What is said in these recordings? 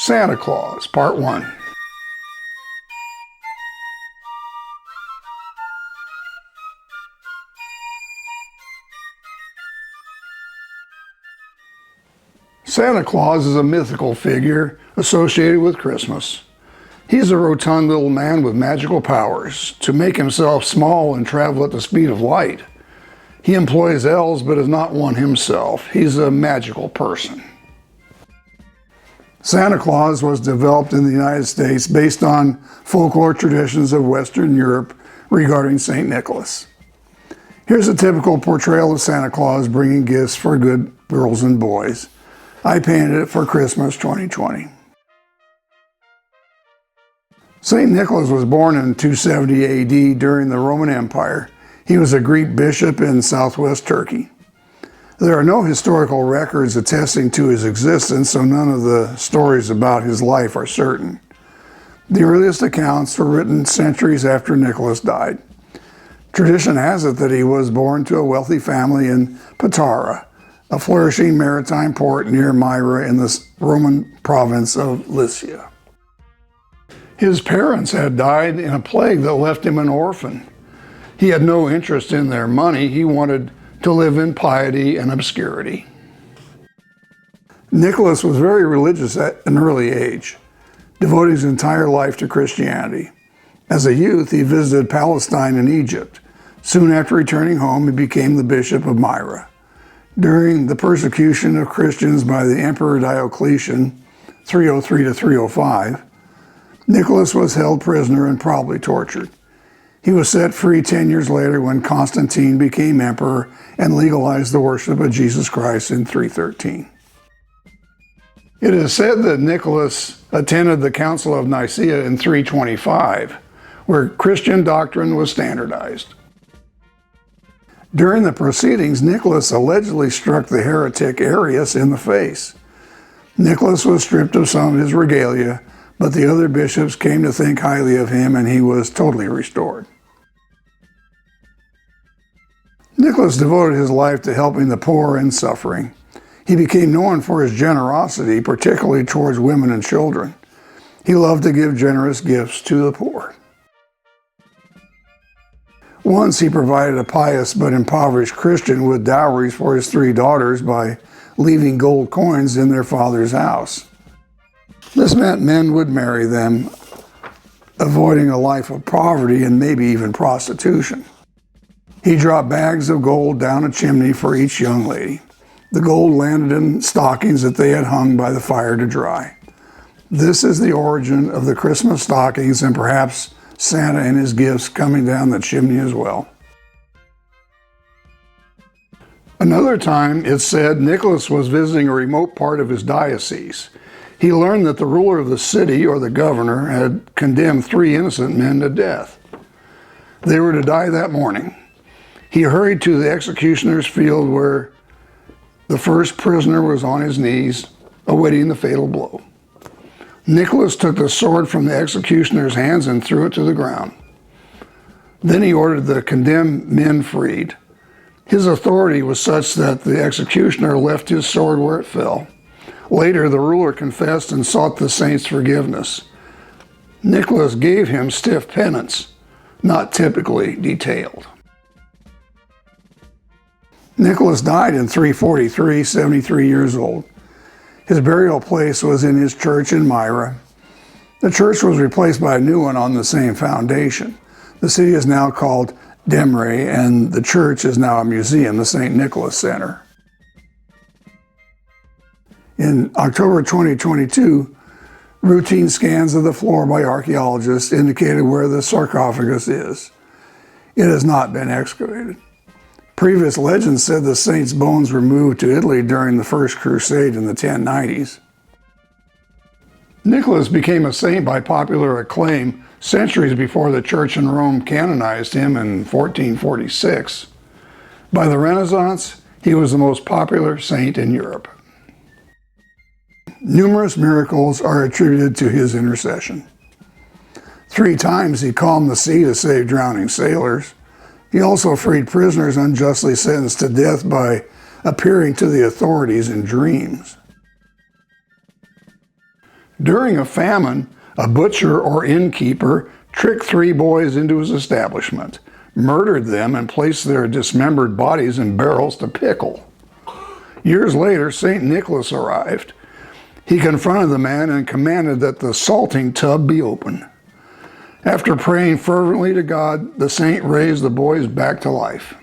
Santa Claus, Part 1. Santa Claus is a mythical figure associated with Christmas. He's a rotund little man with magical powers to make himself small and travel at the speed of light. He employs elves but is not one himself. He's a magical person. Santa Claus was developed in the United States based on folklore traditions of Western Europe regarding St. Nicholas. Here's a typical portrayal of Santa Claus bringing gifts for good girls and boys. I painted it for Christmas 2020. St. Nicholas was born in 270 AD during the Roman Empire. He was a Greek bishop in southwest Turkey. There are no historical records attesting to his existence, so none of the stories about his life are certain. The earliest accounts were written centuries after Nicholas died. Tradition has it that he was born to a wealthy family in Patara, a flourishing maritime port near Myra in the Roman province of Lycia. His parents had died in a plague that left him an orphan. He had no interest in their money. He wanted to live in piety and obscurity. Nicholas was very religious at an early age, devoting his entire life to Christianity. As a youth, he visited Palestine and Egypt. Soon after returning home, he became the bishop of Myra. During the persecution of Christians by the Emperor Diocletian, 303 to 305, Nicholas was held prisoner and probably tortured. He was set free 10 years later when Constantine became emperor and legalized the worship of Jesus Christ in 313. It is said that Nicholas attended the Council of Nicaea in 325, where Christian doctrine was standardized. During the proceedings, Nicholas allegedly struck the heretic Arius in the face. Nicholas was stripped of some of his regalia, but the other bishops came to think highly of him and he was totally restored. Nicholas devoted his life to helping the poor and suffering. He became known for his generosity, particularly towards women and children. He loved to give generous gifts to the poor. Once he provided a pious but impoverished Christian with dowries for his 3 daughters by leaving gold coins in their father's house. This meant men would marry them, avoiding a life of poverty and maybe even prostitution. He dropped bags of gold down a chimney for each young lady. The gold landed in stockings that they had hung by the fire to dry. This is the origin of the Christmas stockings and perhaps Santa and his gifts coming down the chimney as well. Another time, it's said Nicholas was visiting a remote part of his diocese. He learned that the ruler of the city, or the governor, had condemned 3 innocent men to death. They were to die that morning. He hurried to the executioner's field where the first prisoner was on his knees, awaiting the fatal blow. Nicholas took the sword from the executioner's hands and threw it to the ground. Then he ordered the condemned men freed. His authority was such that the executioner left his sword where it fell. Later, the ruler confessed and sought the saint's forgiveness. Nicholas gave him stiff penance, not typically detailed. Nicholas died in 343, 73 years old. His burial place was in his church in Myra. The church was replaced by a new one on the same foundation. The city is now called Demre, and the church is now a museum, the St. Nicholas Center. In October 2022, routine scans of the floor by archaeologists indicated where the sarcophagus is. It has not been excavated. Previous legends said the saint's bones were moved to Italy during the First Crusade in the 1090s. Nicholas became a saint by popular acclaim centuries before the Church in Rome canonized him in 1446. By the Renaissance, he was the most popular saint in Europe. Numerous miracles are attributed to his intercession. 3 times he calmed the sea to save drowning sailors. He also freed prisoners unjustly sentenced to death by appearing to the authorities in dreams. During a famine, a butcher or innkeeper tricked 3 boys into his establishment, murdered them, and placed their dismembered bodies in barrels to pickle. Years later, St. Nicholas arrived. He confronted the man and commanded that the salting tub be opened. After praying fervently to God, the saint raised the boys back to life.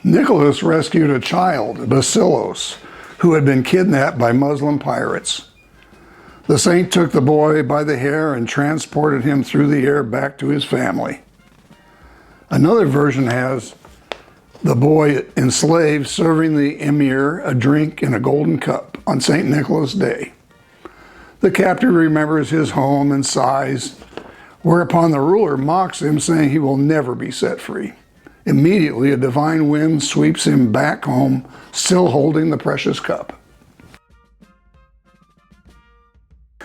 Nicholas rescued a child, Basilos, who had been kidnapped by Muslim pirates. The saint took the boy by the hair and transported him through the air back to his family. Another version has the boy enslaved serving the emir a drink in a golden cup on St. Nicholas Day. The captive remembers his home and sighs, whereupon the ruler mocks him, saying he will never be set free. Immediately, a divine wind sweeps him back home, still holding the precious cup.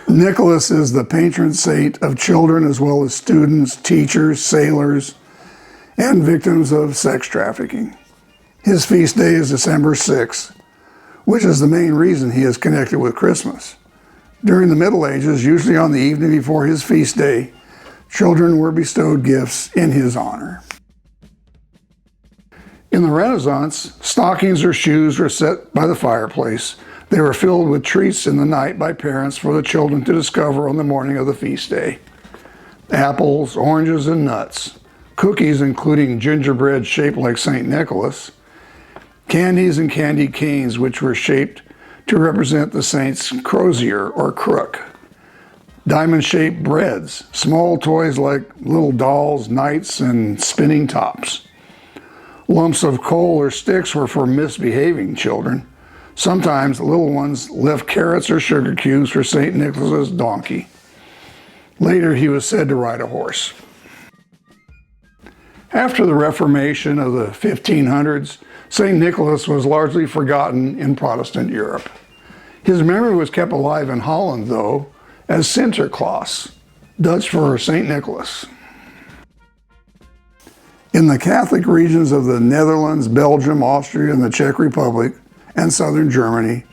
Nicholas is the patron saint of children as well as students, teachers, sailors, and victims of sex trafficking. His feast day is December 6th, which is the main reason he is connected with Christmas. During the Middle Ages, usually on the evening before his feast day, children were bestowed gifts in his honor. In the Renaissance, stockings or shoes were set by the fireplace. They were filled with treats in the night by parents for the children to discover on the morning of the feast day. Apples, oranges, and nuts. Cookies, including gingerbread shaped like St. Nicholas. Candies and candy canes, which were shaped to represent the saint's crozier or crook. Diamond-shaped breads. Small toys like little dolls, knights, and spinning tops. Lumps of coal or sticks were for misbehaving children. Sometimes little ones left carrots or sugar cubes for St. Nicholas's donkey. Later, he was said to ride a horse. After the Reformation of the 1500s, St. Nicholas was largely forgotten in Protestant Europe. His memory was kept alive in Holland, though, as Sinterklaas, Dutch for St. Nicholas. In the Catholic regions of the Netherlands, Belgium, Austria, and the Czech Republic, and southern Germany,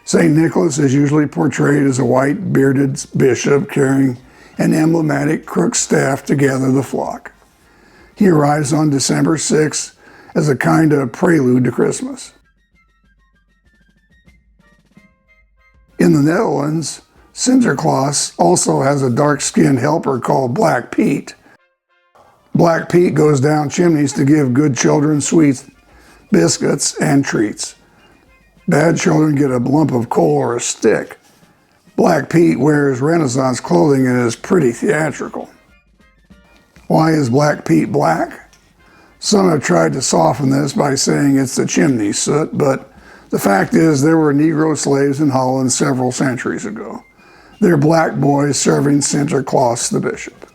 St. Nicholas is usually portrayed as a white bearded bishop carrying an emblematic crooked staff to gather the flock. He arrives on December 6th as a kind of prelude to Christmas. In the Netherlands, Sinterklaas also has a dark-skinned helper called Black Pete. Black Pete goes down chimneys to give good children sweets, biscuits, and treats. Bad children get a lump of coal or a stick. Black Pete wears Renaissance clothing and is pretty theatrical. Why is Black Pete black? Some have tried to soften this by saying it's the chimney soot, but the fact is there were Negro slaves in Holland several centuries ago. They're black boys serving Sinterklaas the bishop.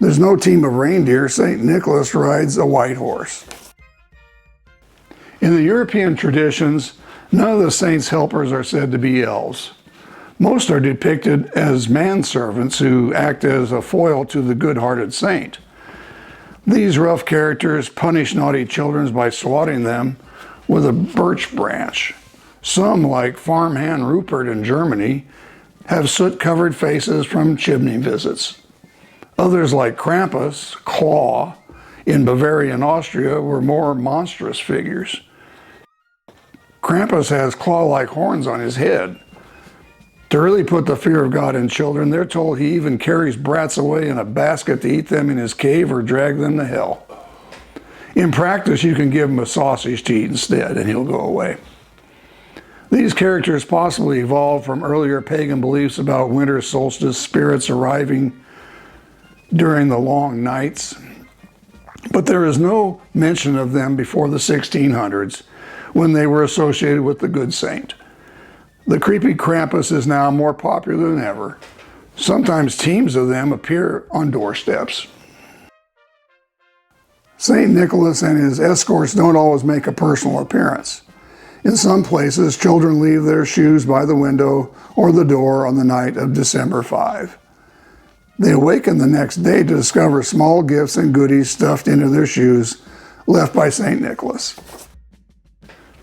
There's no team of reindeer. St. Nicholas rides a white horse. In the European traditions, none of the saint's helpers are said to be elves. Most are depicted as manservants who act as a foil to the good-hearted saint. These rough characters punish naughty children by swatting them with a birch branch. Some, like farmhand Rupert in Germany, have soot-covered faces from chimney visits. Others, like Krampus, Claw, in Bavaria and Austria, were more monstrous figures. Krampus has claw-like horns on his head. To really put the fear of God in children, they're told he even carries brats away in a basket to eat them in his cave or drag them to hell. In practice, you can give him a sausage to eat instead, and he'll go away. These characters possibly evolved from earlier pagan beliefs about winter solstice spirits arriving during the long nights, but there is no mention of them before the 1600s, when they were associated with the good saint. The creepy Krampus is now more popular than ever. Sometimes teams of them appear on doorsteps. St. Nicholas and his escorts don't always make a personal appearance. In some places, children leave their shoes by the window or the door on the night of December 5. They awaken the next day to discover small gifts and goodies stuffed into their shoes left by St. Nicholas.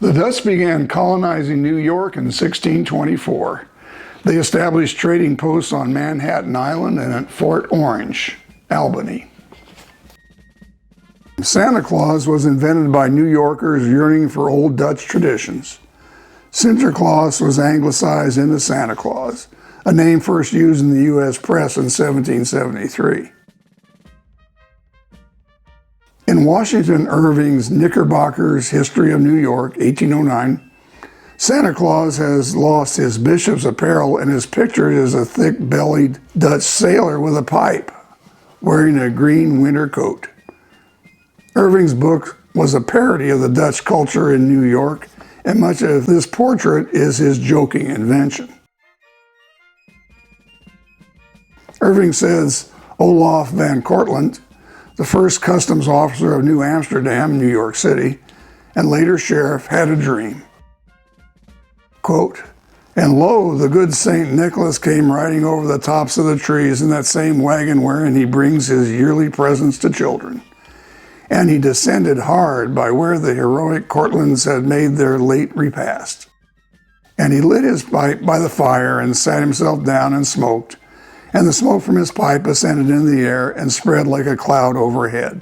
The Dutch began colonizing New York in 1624. They established trading posts on Manhattan Island and at Fort Orange, Albany. Santa Claus was invented by New Yorkers yearning for old Dutch traditions. Sinterklaas was anglicized into Santa Claus, a name first used in the U.S. press in 1773. In Washington Irving's Knickerbocker's History of New York, 1809, Santa Claus has lost his bishop's apparel and is pictured as a thick-bellied Dutch sailor with a pipe, wearing a green winter coat. Irving's book was a parody of the Dutch culture in New York, and much of this portrait is his joking invention. Irving says Olaf van Cortlandt, the first customs officer of New Amsterdam, New York City, and later sheriff, had a dream. Quote, "And lo, the good Saint Nicholas came riding over the tops of the trees in that same wagon wherein he brings his yearly presents to children. And he descended hard by where the heroic Cortlandts had made their late repast. And he lit his pipe by the fire and sat himself down and smoked, and the smoke from his pipe ascended into the air and spread like a cloud overhead.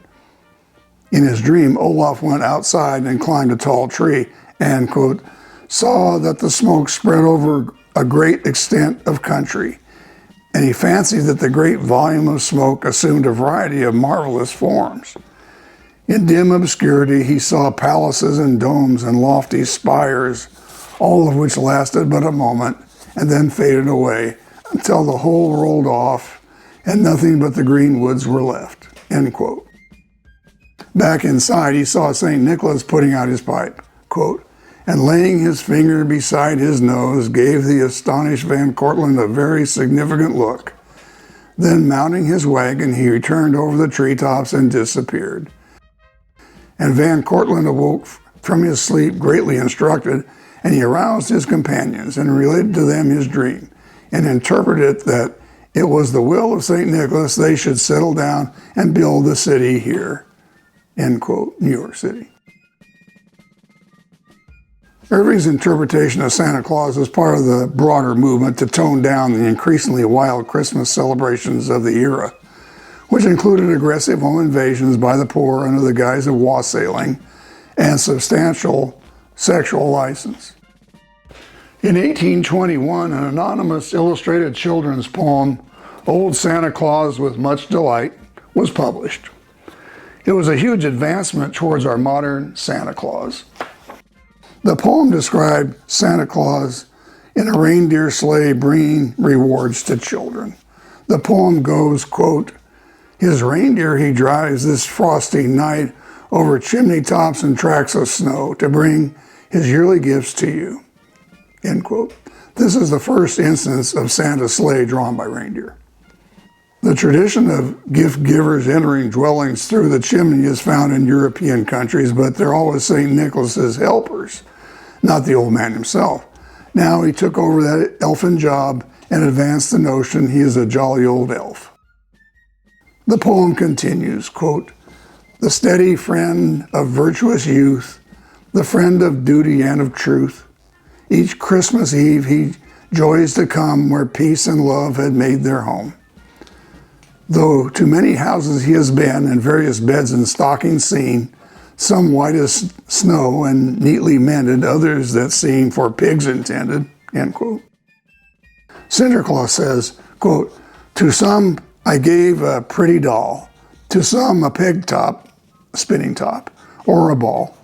In his dream, Olaf went outside and climbed a tall tree and, quote, saw that the smoke spread over a great extent of country, and he fancied that the great volume of smoke assumed a variety of marvelous forms. In dim obscurity, he saw palaces and domes and lofty spires, all of which lasted but a moment and then faded away until the whole rolled off and nothing but the green woods were left." End quote. Back inside, he saw St. Nicholas putting out his pipe, quote, "and laying his finger beside his nose, gave the astonished Van Cortlandt a very significant look. Then mounting his wagon, he returned over the treetops and disappeared. And Van Cortlandt awoke from his sleep greatly instructed, and he aroused his companions and related to them his dream, and interpreted that it was the will of St. Nicholas they should settle down and build the city here." End quote, New York City. Irving's interpretation of Santa Claus is part of the broader movement to tone down the increasingly wild Christmas celebrations of the era, which included aggressive home invasions by the poor under the guise of wassailing and substantial sexual license. In 1821, an anonymous illustrated children's poem, "Old Santa Claus with Much Delight," was published. It was a huge advancement towards our modern Santa Claus. The poem described Santa Claus in a reindeer sleigh bringing rewards to children. The poem goes, quote, "His reindeer he drives this frosty night over chimney tops and tracks of snow to bring his yearly gifts to you." End quote. This is the first instance of Santa's sleigh drawn by reindeer. The tradition of gift givers entering dwellings through the chimney is found in European countries, but they're always St. Nicholas's helpers, not the old man himself. Now he took over that elfin job and advanced the notion he is a jolly old elf. The poem continues, quote, "The steady friend of virtuous youth, the friend of duty and of truth, each Christmas Eve he joys to come where peace and love had made their home. Though to many houses he has been, and various beds and stockings seen, some white as snow and neatly mended, others that seem for pigs intended," end quote. Sinterklaas says, quote, "To some I gave a pretty doll, to some a peg top, spinning top, or a ball.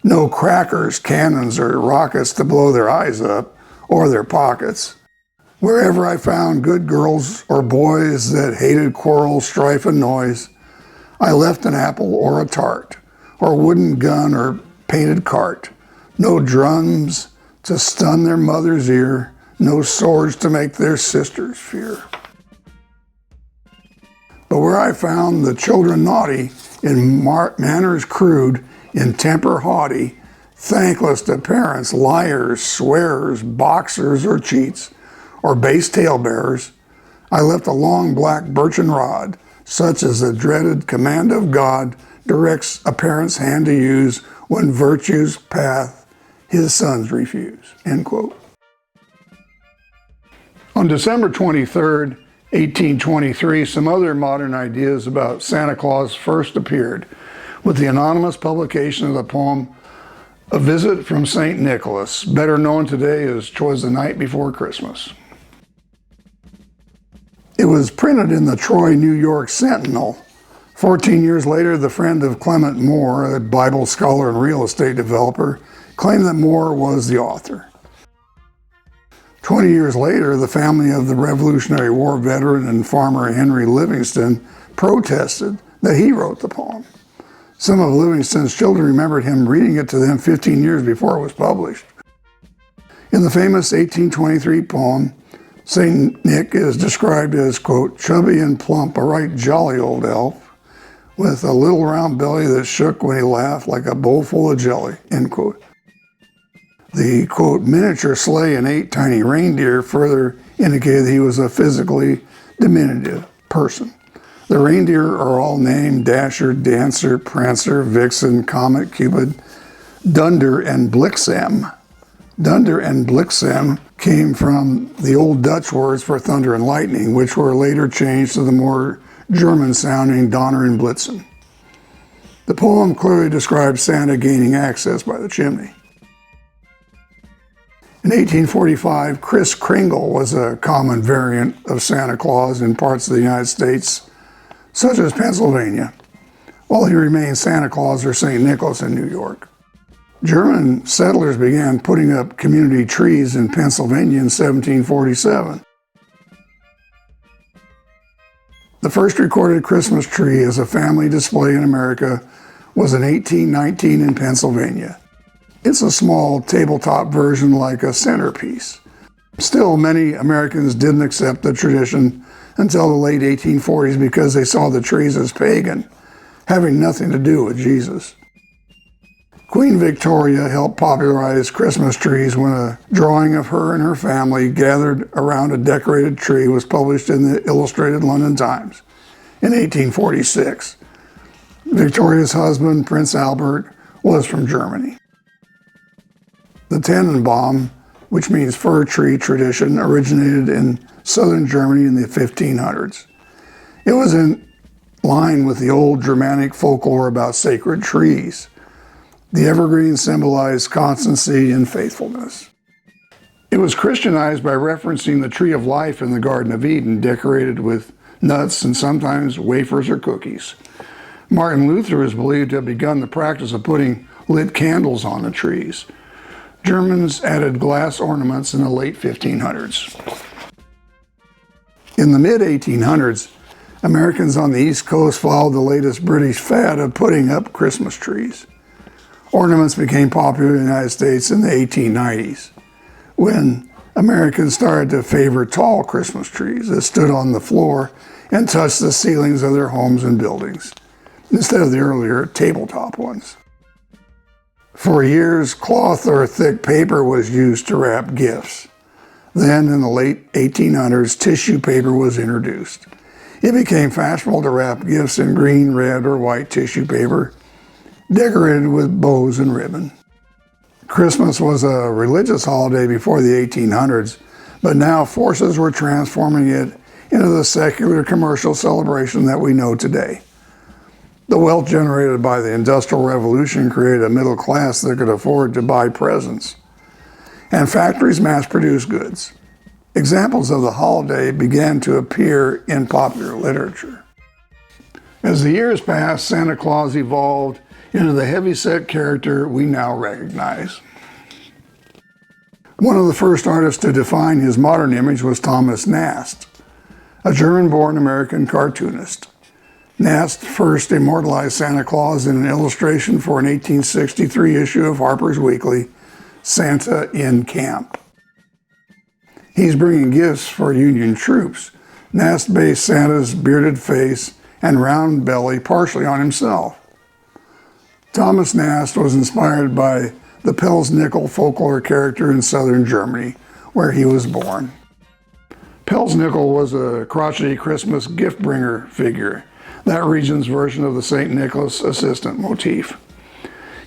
No crackers, cannons, or rockets to blow their eyes up, or their pockets. Wherever I found good girls or boys that hated quarrel, strife, and noise, I left an apple or a tart, or wooden gun or painted cart. No drums to stun their mother's ear, no swords to make their sisters fear. But where I found the children naughty, in manners crude, in temper haughty, thankless to parents, liars, swearers, boxers or cheats, or base talebearers, I left a long black birchen rod, such as the dreaded command of God directs a parent's hand to use when virtue's path his sons refuse, end quote. On December 23rd, 1823, some other modern ideas about Santa Claus first appeared with the anonymous publication of the poem A Visit from St. Nicholas, better known today as 'Twas the Night Before Christmas. It was printed in the Troy, New York Sentinel. 14 years later, the friend of Clement Moore, a Bible scholar and real estate developer, claimed that Moore was the author. 20 years later, the family of the Revolutionary War veteran and farmer Henry Livingston protested that he wrote the poem. Some of Livingston's children remembered him reading it to them 15 years before it was published. In the famous 1823 poem, St. Nick is described as, quote, chubby and plump, a right jolly old elf, with a little round belly that shook when he laughed like a bowl full of jelly, end quote. The, quote, miniature sleigh and 8 tiny reindeer further indicated he was a physically diminutive person. The reindeer are all named Dasher, Dancer, Prancer, Vixen, Comet, Cupid, Dunder, and Blixen. Dunder and Blixen came from the old Dutch words for thunder and lightning, which were later changed to the more German-sounding Donner and Blitzen. The poem clearly describes Santa gaining access by the chimney. In 1845, Kris Kringle was a common variant of Santa Claus in parts of the United States, such as Pennsylvania, while he remained Santa Claus or St. Nicholas in New York. German settlers began putting up community trees in Pennsylvania in 1747. The first recorded Christmas tree as a family display in America was in 1819 in Pennsylvania. It's a small tabletop version like a centerpiece. Still, many Americans didn't accept the tradition until the late 1840s because they saw the trees as pagan, having nothing to do with Jesus. Queen Victoria helped popularize Christmas trees when a drawing of her and her family gathered around a decorated tree was published in the Illustrated London Times in 1846. Victoria's husband, Prince Albert, was from Germany. The Tannenbaum, which means fir tree tradition, originated in southern Germany in the 1500s. It was in line with the old Germanic folklore about sacred trees. The evergreen symbolized constancy and faithfulness. It was Christianized by referencing the tree of life in the Garden of Eden, decorated with nuts and sometimes wafers or cookies. Martin Luther is believed to have begun the practice of putting lit candles on the trees. Germans added glass ornaments in the late 1500s. In the mid-1800s, Americans on the East Coast followed the latest British fad of putting up Christmas trees. Ornaments became popular in the United States in the 1890s, when Americans started to favor tall Christmas trees that stood on the floor and touched the ceilings of their homes and buildings, instead of the earlier tabletop ones. For years, cloth or thick paper was used to wrap gifts. Then, in the late 1800s, tissue paper was introduced. It became fashionable to wrap gifts in green, red, or white tissue paper, decorated with bows and ribbon. Christmas was a religious holiday before the 1800s, but now forces were transforming it into the secular commercial celebration that we know today. The wealth generated by the Industrial Revolution created a middle class that could afford to buy presents, and factories mass-produced goods. Examples of the holiday began to appear in popular literature. As the years passed, Santa Claus evolved into the heavy-set character we now recognize. One of the first artists to define his modern image was Thomas Nast, a German-born American cartoonist. Nast first immortalized Santa Claus in an illustration for an 1863 issue of Harper's Weekly, Santa in Camp. He's bringing gifts for Union troops. Nast based Santa's bearded face and round belly partially on himself. Thomas Nast was inspired by the Pelsnickel folklore character in southern Germany, where he was born. Pelsnickel was a crotchety Christmas gift-bringer figure, that region's version of the St. Nicholas assistant motif.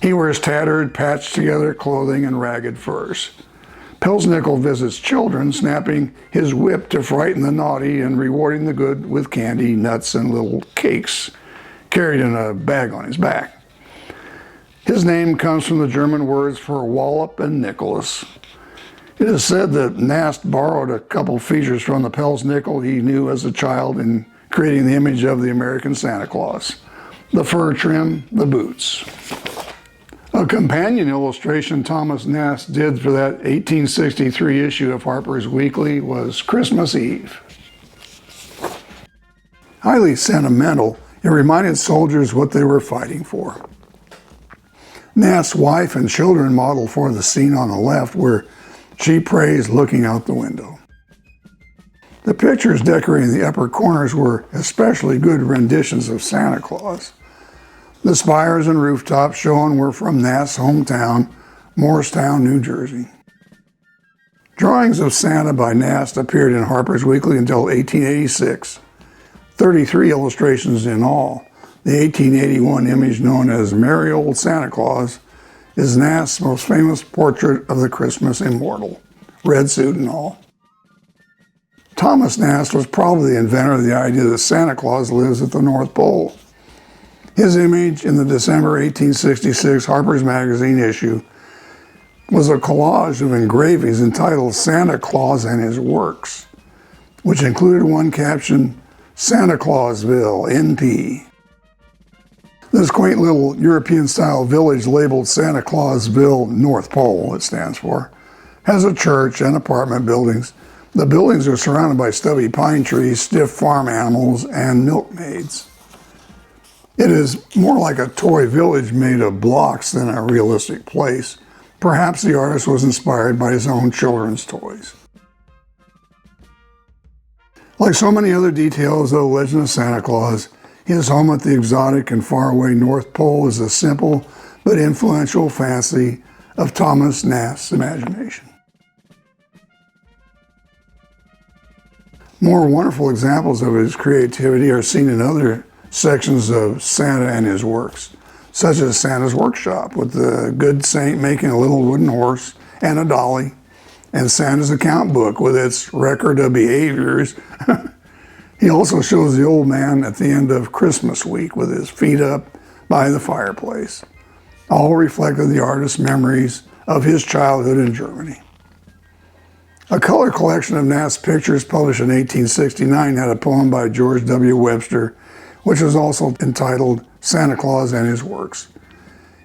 He wears tattered, patched-together clothing and ragged furs. Pelsnickel visits children, snapping his whip to frighten the naughty and rewarding the good with candy, nuts, and little cakes carried in a bag on his back. His name comes from the German words for wallop and Nicholas. It is said that Nast borrowed a couple features from the Pelsnickel he knew as a child in creating the image of the American Santa Claus: the fur trim, the boots. A companion illustration Thomas Nast did for that 1863 issue of Harper's Weekly was Christmas Eve. Highly sentimental, it reminded soldiers what they were fighting for. Nast's wife and children modeled for the scene on the left, where she prays looking out the window. The pictures decorating the upper corners were especially good renditions of Santa Claus. The spires and rooftops shown were from Nast's hometown, Morristown, New Jersey. Drawings of Santa by Nast appeared in Harper's Weekly until 1886, 33 illustrations in all. The 1881 image, known as Merry Old Santa Claus, is Nast's most famous portrait of the Christmas immortal, red suit and all. Thomas Nast was probably the inventor of the idea that Santa Claus lives at the North Pole. His image in the December 1866 Harper's Magazine issue was a collage of engravings entitled Santa Claus and His Works, which included one captioned, Santa Clausville, NP. This quaint little European-style village labeled Santa Clausville North Pole, it stands for, has a church and apartment buildings. The buildings are surrounded by stubby pine trees, stiff farm animals, and milkmaids. It is more like a toy village made of blocks than a realistic place. Perhaps the artist was inspired by his own children's toys. Like so many other details of the legend of Santa Claus, his home at the exotic and faraway North Pole is a simple but influential fancy of Thomas Nast's imagination. More wonderful examples of his creativity are seen in other sections of Santa and His Works, such as Santa's Workshop, with the good saint making a little wooden horse and a dolly, and Santa's account book with its record of behaviors. He also shows the old man at the end of Christmas week with his feet up by the fireplace, all reflected the artist's memories of his childhood in Germany. A color collection of Nast's pictures published in 1869 had a poem by George W. Webster, which was also entitled Santa Claus and His Works.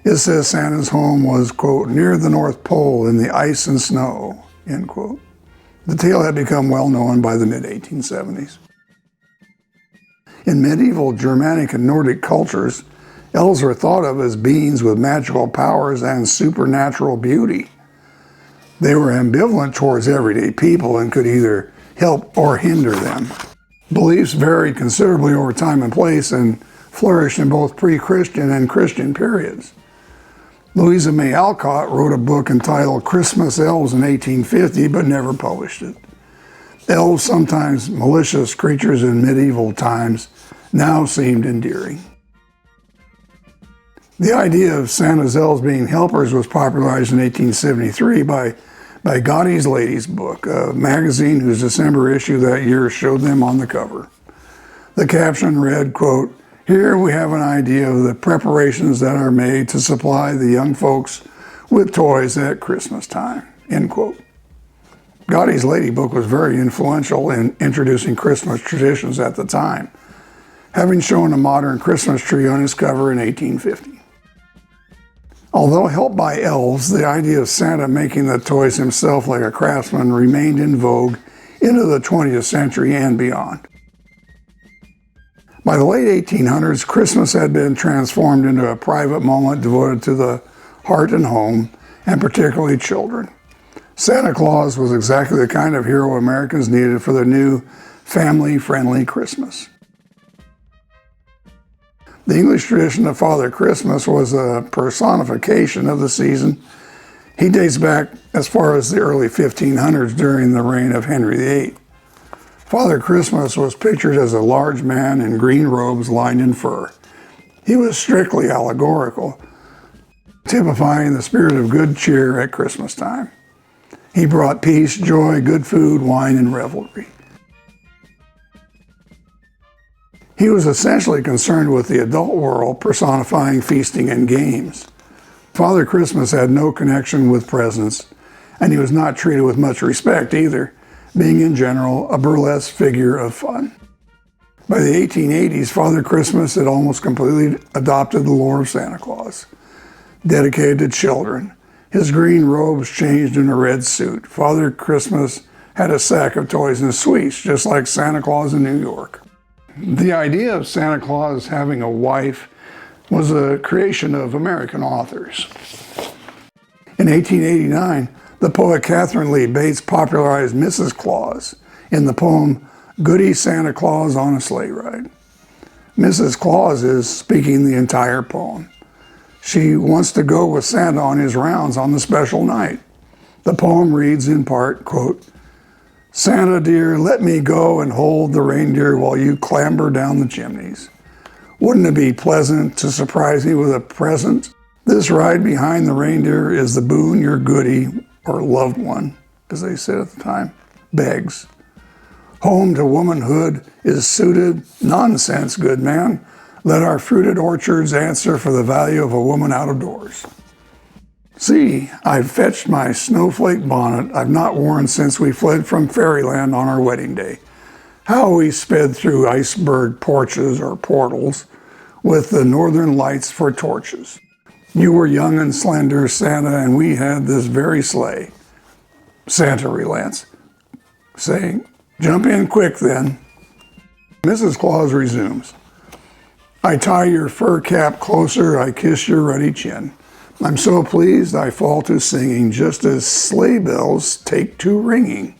It says Santa's home was, quote, near the North Pole in the ice and snow, end quote. The tale had become well known by the mid-1870s. In medieval Germanic and Nordic cultures, elves were thought of as beings with magical powers and supernatural beauty. They were ambivalent towards everyday people and could either help or hinder them. Beliefs varied considerably over time and place and flourished in both pre-Christian and Christian periods. Louisa May Alcott wrote a book entitled Christmas Elves in 1850, but never published it. Elves, sometimes malicious creatures in medieval times, now seemed endearing. The idea of Santa's elves being helpers was popularized in 1873 by Godey's Lady's Book, a magazine whose December issue that year showed them on the cover. The caption read, quote, "Here we have an idea of the preparations that are made to supply the young folks with toys at Christmas time," end quote. Godey's Lady Book was very influential in introducing Christmas traditions at the time, having shown a modern Christmas tree on its cover in 1850. Although helped by elves, the idea of Santa making the toys himself like a craftsman remained in vogue into the 20th century and beyond. By the late 1800s, Christmas had been transformed into a private moment devoted to the heart and home, and particularly children. Santa Claus was exactly the kind of hero Americans needed for their new family-friendly Christmas. The English tradition of Father Christmas was a personification of the season. He dates back as far as the early 1500s during the reign of Henry VIII. Father Christmas was pictured as a large man in green robes lined in fur. He was strictly allegorical. typifying the spirit of good cheer at Christmas time. He brought peace, joy, good food, wine, and revelry. He was essentially concerned with the adult world, personifying feasting and games. Father Christmas had no connection with presents, and he was not treated with much respect either, being in general a burlesque figure of fun. By the 1880s, Father Christmas had almost completely adopted the lore of Santa Claus, dedicated to children. His green robes changed in a red suit. Father Christmas had a sack of toys and sweets, just like Santa Claus in New York. The idea of Santa Claus having a wife was a creation of American authors. In 1889, the poet Catherine Lee Bates popularized Mrs. Claus in the poem Goody Santa Claus on a Sleigh Ride. Mrs. Claus is speaking the entire poem. She wants to go with Santa on his rounds on the special night. The poem reads in part, quote, "Santa dear, let me go and hold the reindeer while you clamber down the chimneys. Wouldn't it be pleasant to surprise me with a present? This ride behind the reindeer is the boon your goody, or loved one, as they said at the time, begs. Home to womanhood is suited. Nonsense, good man. Let our fruited orchards answer for the value of a woman out of doors. See, I've fetched my snowflake bonnet I've not worn since we fled from fairyland on our wedding day. How we sped through iceberg porches or portals with the northern lights for torches. You were young and slender, Santa, and we had this very sleigh." Santa relents, saying, "Jump in quick then." Mrs. Claus resumes, "I tie your fur cap closer, I kiss your ruddy chin. I'm so pleased I fall to singing, just as sleigh bells take to ringing.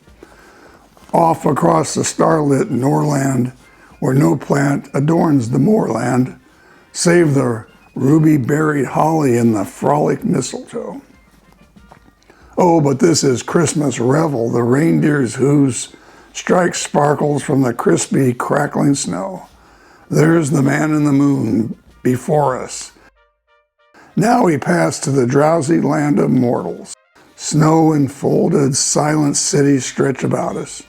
Off across the starlit Norland, where no plant adorns the moorland, save the ruby-berried holly and the frolic mistletoe. Oh, but this is Christmas revel, the reindeer's hooves strike sparkles from the crispy, crackling snow. There's the man in the moon before us. Now we pass to the drowsy land of mortals. Snow-enfolded, silent cities stretch about us.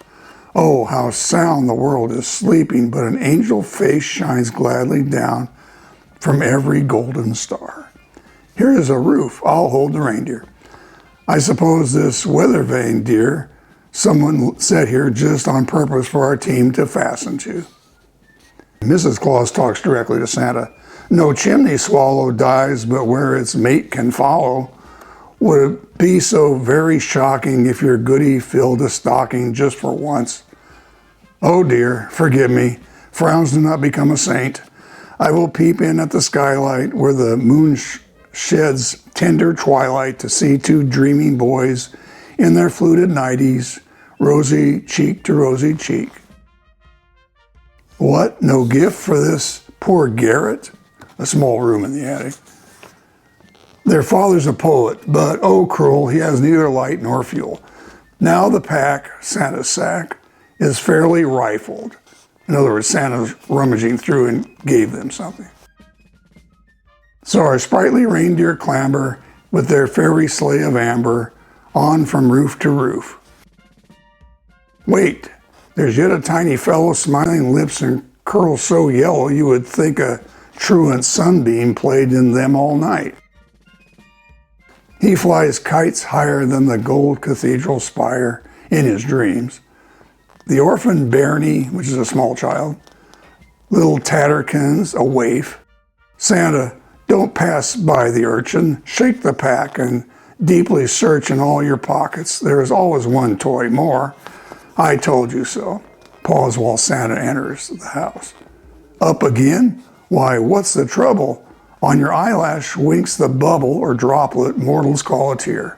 Oh, how sound the world is sleeping, but an angel face shines gladly down from every golden star. Here is a roof, I'll hold the reindeer. I suppose this weather vane, dear, someone set here just on purpose for our team to fasten to." Mrs. Claus talks directly to Santa. "No chimney swallow dies but where its mate can follow. Would it be so very shocking if your goody filled a stocking just for once? Oh dear, forgive me. Frowns do not become a saint. I will peep in at the skylight where the moon sheds tender twilight to see two dreaming boys in their fluted nighties, rosy cheek to rosy cheek. What, no gift for this poor garret?" A small room in the attic. "Their father's a poet, but oh cruel, he has neither light nor fuel. Now the pack, Santa's sack, is fairly rifled." In other words, Santa's rummaging through and gave them something. "So our sprightly reindeer clamber with their fairy sleigh of amber on from roof to roof. Wait, there's yet a tiny fellow, smiling lips and curls so yellow you would think a truant sunbeam played in them all night. He flies kites higher than the gold cathedral spire in his dreams. The orphan bairnie, which is a small child, little tatterkins, a waif. Santa, don't pass by the urchin, shake the pack and deeply search in all your pockets. There is always one toy more. I told you so." Pause while Santa enters the house. "Up again? Why, what's the trouble? On your eyelash winks the bubble or droplet mortals call a tear.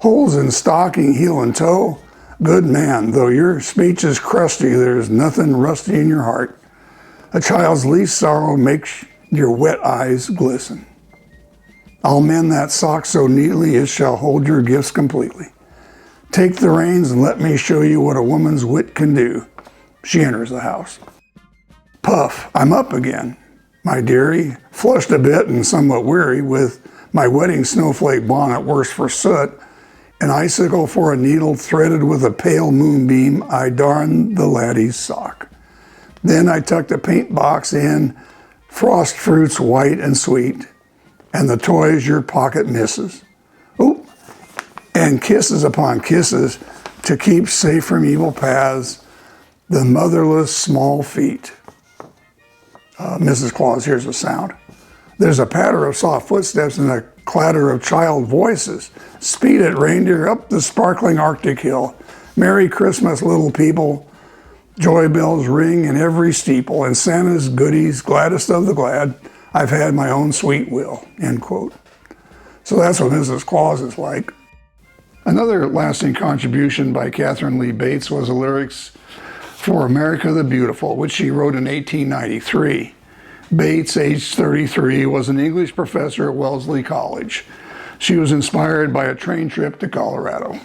Holes in stocking, heel and toe? Good man, though your speech is crusty, there's nothing rusty in your heart. A child's least sorrow makes your wet eyes glisten. I'll mend that sock so neatly it shall hold your gifts completely. Take the reins and let me show you what a woman's wit can do." She enters the house. "Puff, I'm up again. My dearie, flushed a bit and somewhat weary with my wedding snowflake bonnet worse for soot, an icicle for a needle threaded with a pale moonbeam, I darned the laddie's sock. Then I tucked a paint box in, frost fruits white and sweet, and the toys your pocket misses. Oop, and kisses upon kisses to keep safe from evil paths, the motherless small feet. Mrs. Claus hears a sound. There's a patter of soft footsteps and a clatter of child voices. Speed it, reindeer, up the sparkling Arctic hill. Merry Christmas, little people. Joy bells ring in every steeple, and Santa's goodies, gladdest of the glad, I've had my own sweet will, end quote. So that's what Mrs. Claus is like. Another lasting contribution by Catherine Lee Bates was the lyrics for America the Beautiful, which she wrote in 1893. Bates, aged 33, was an English professor at Wellesley College. She was inspired by a train trip to Colorado.